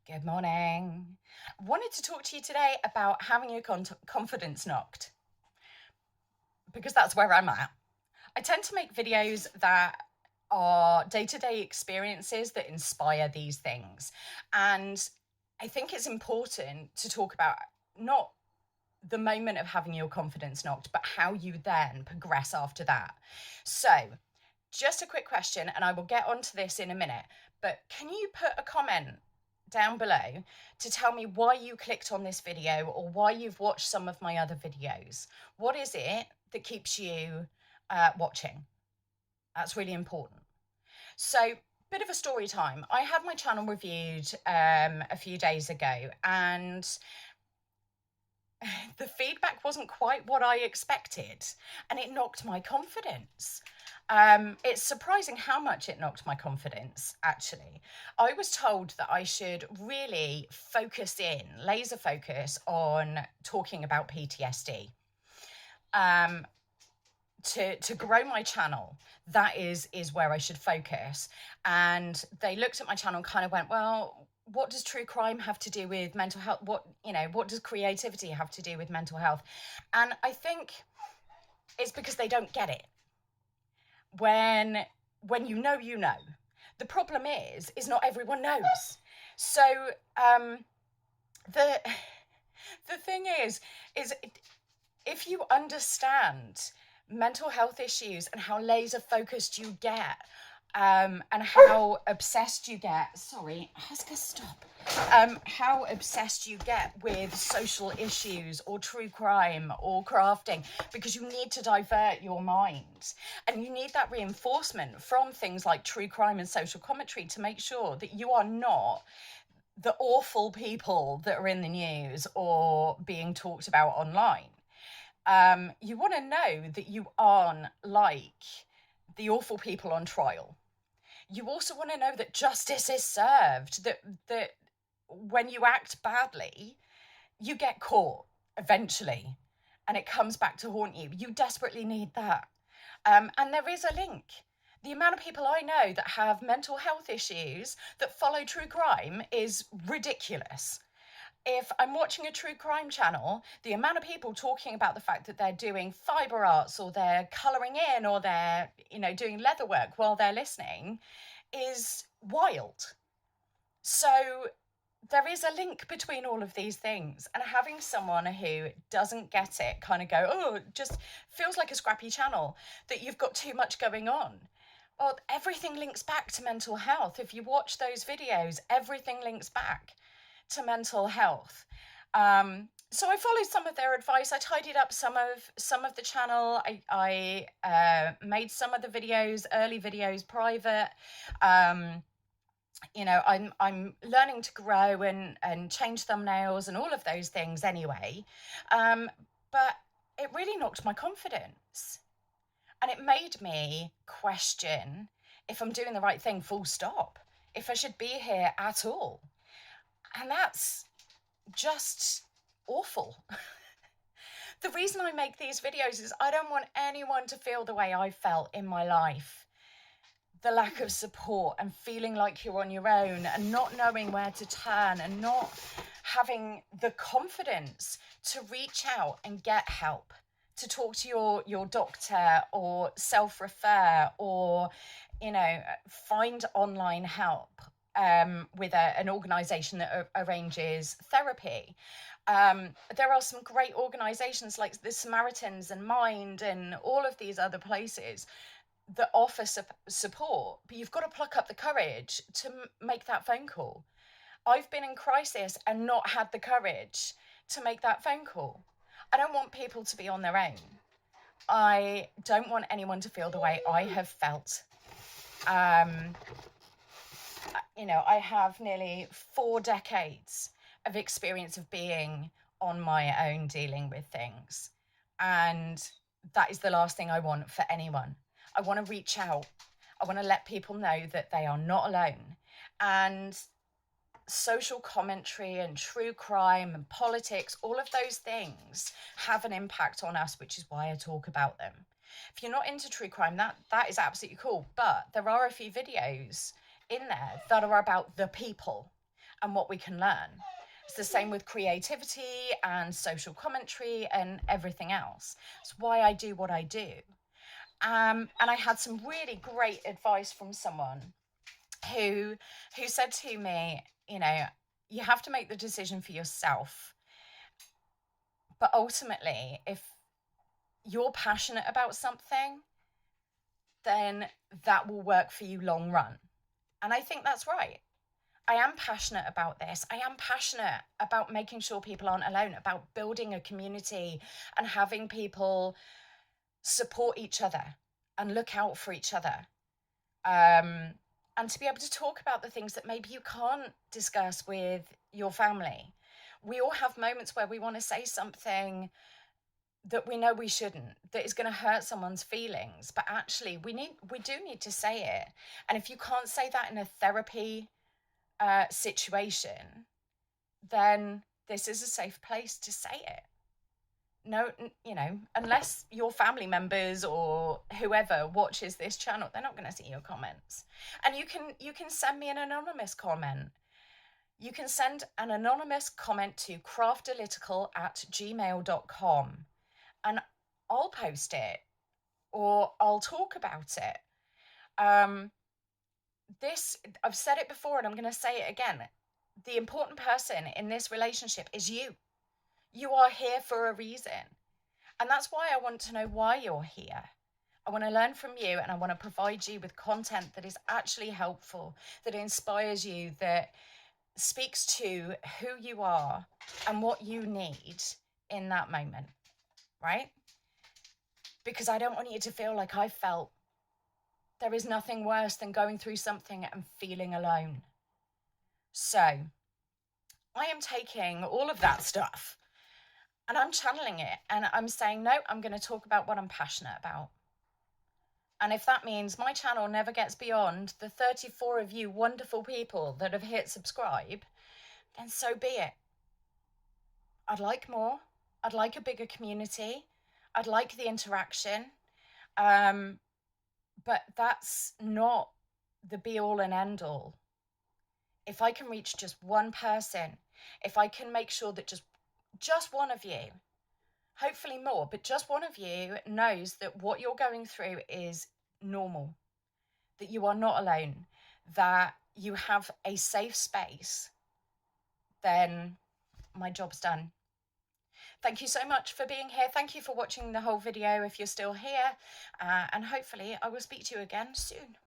Good morning. I wanted to talk to you today about having your confidence knocked because that's where I'm at. I tend to make videos that are day-to-day experiences that inspire these things. And I think it's important to talk about not the moment of having your confidence knocked, but how you then progress after that. So, just a quick question, and I will get onto this in a minute, but can you put a comment down below to tell me why you clicked on this video or why you've watched some of my other videos? What is it that keeps you watching? That's really important. So, bit of a story time. I had my channel reviewed a few days ago, and the feedback wasn't quite what I expected, and it knocked my confidence. It's surprising how much it knocked my confidence, actually. I was told that I should really focus in, laser focus on talking about PTSD. To grow my channel, that is where I should focus. And they looked at my channel and kind of went, well, what does true crime have to do with mental health? What does creativity have to do with mental health? And I think it's because they don't get it. When you know, you know. The problem is not everyone knows. So the thing is if you understand mental health issues and how laser focused you get, and how obsessed you get, sorry, Husker, stop. How obsessed you get with social issues or true crime or crafting, because you need to divert your mind. And you need that reinforcement from things like true crime and social commentary to make sure that you are not the awful people that are in the news or being talked about online. You want to know that you aren't like the awful people on trial. You also want to know that justice is served, that when you act badly, you get caught eventually and it comes back to haunt you. You desperately need that. And there is a link. The amount of people I know that have mental health issues that follow true crime is ridiculous. If I'm watching a true crime channel, the amount of people talking about the fact that they're doing fiber arts or they're colouring in or they're, doing leather work while they're listening is wild. So there is a link between all of these things, and having someone who doesn't get it kind of go, oh, it just feels like a scrappy channel, that you've got too much going on. Well, everything links back to mental health. If you watch those videos, everything links back to mental health. So I followed some of their advice. I tidied up some of the channel. I made some of the early videos private. I'm learning to grow and change thumbnails and all of those things anyway. But it really knocked my confidence, and it made me question if I'm doing the right thing, full stop, if I should be here at all. And that's just awful. The reason I make these videos is I don't want anyone to feel the way I felt in my life. The lack of support and feeling like you're on your own and not knowing where to turn and not having the confidence to reach out and get help, to talk to your doctor or self-refer or, find online help with an organisation that arranges therapy. There are some great organisations like the Samaritans and Mind and all of these other places that offer support, but you've got to pluck up the courage to make that phone call. I've been in crisis and not had the courage to make that phone call. I don't want people to be on their own. I don't want anyone to feel the way I have felt. I have nearly 4 decades of experience of being on my own dealing with things. And that is the last thing I want for anyone. I want to reach out. I want to let people know that they are not alone. And social commentary and true crime and politics, all of those things have an impact on us, which is why I talk about them. If you're not into true crime, that is absolutely cool. But there are a few videos in there that are about the people and what we can learn. It's the same with creativity and social commentary and everything else. It's why I do what I do. And I had some really great advice from someone who said to me, you know, you have to make the decision for yourself. But ultimately, if you're passionate about something, then that will work for you long run. And I think that's right. I am passionate about this. I am passionate about making sure people aren't alone, about building a community and having people support each other and look out for each other. And to be able to talk about the things that maybe you can't discuss with your family. We all have moments where we want to say something that we know we shouldn't, that is going to hurt someone's feelings, but actually we do need to say it. And if you can't say that in a therapy situation, then this is a safe place to say it. No, you know, unless your family members or whoever watches this channel, they're not going to see your comments. And you can send me an anonymous comment. You can send an anonymous comment to craftalytical@gmail.com, and I'll post it or I'll talk about it. I've said it before and I'm going to say it again. The important person in this relationship is you. You are here for a reason. And that's why I want to know why you're here. I want to learn from you, and I want to provide you with content that is actually helpful, that inspires you, that speaks to who you are and what you need in that moment, right? Because I don't want you to feel like I felt. There is nothing worse than going through something and feeling alone. So I am taking all of that stuff and I'm channeling it, and I'm saying, no, I'm going to talk about what I'm passionate about. And if that means my channel never gets beyond the 34 of you wonderful people that have hit subscribe, then so be it. I'd like more. I'd like a bigger community. I'd like the interaction. But that's not the be all and end all. If I can reach just one person, if I can make sure that just one of you, hopefully more, but just one of you knows that what you're going through is normal, that you are not alone, that you have a safe space, then my job's done. Thank you so much for being here. Thank you for watching the whole video if you're still here, and hopefully I will speak to you again soon.